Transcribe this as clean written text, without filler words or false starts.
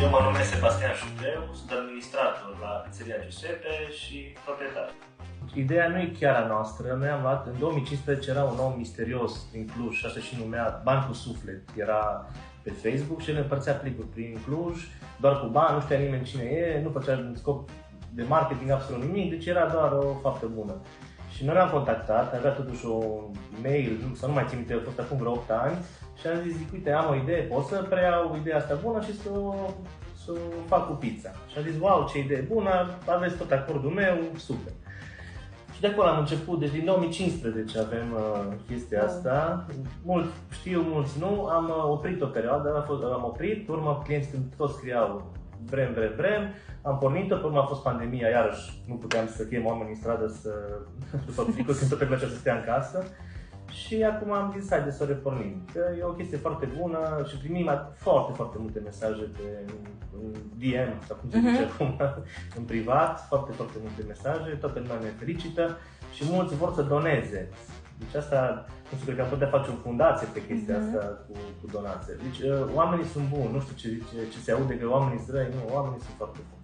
Eu mă numesc Sebastian Șupleu, sunt administrator la Pizzeria Giuseppe și proprietar. Ideea nu e chiar a noastră, noi am luat, în 2015 era un om misterios din Cluj, așa și numea Bani cu Suflet, era pe Facebook și el împărțea plicuri prin Cluj, doar cu bani, nu știa nimeni cine e, nu făcea în scop de marketing absolut nimic, deci era doar o faptă bună. Și noi l-am contactat, avea totuși un mail, sau nu mai țin minte, a fost acum vreo 8 ani, și am zis, uite, am o idee, pot să preiau ideea asta bună și să o fac cu pizza. Și am zis, wow, ce idee bună, aveți tot acordul meu, super. Și de acolo am început, deci din 2015 avem chestia asta. Mulți știu, mulți nu, am oprit o perioadă, am oprit, pe urmă clienții când toți scriau vrem, am pornit-o, pe urmă a fost pandemia, iarăși nu puteam să chem oameni în stradă după plicuri, când toată lumea să stea în casă. Și acum am zis, haide să o repornim, că e o chestie foarte bună și primim foarte, foarte multe mesaje în DM, sau cum se zice acum, în privat, foarte, foarte multe mesaje, toată lumea ne felicită și mulți vor să doneze. Deci asta, nu știu, cred că am putea face o fundație pe chestia asta cu donație. Deci oamenii sunt buni, nu știu ce se aude că oamenii sunt răi, nu, oamenii sunt foarte buni.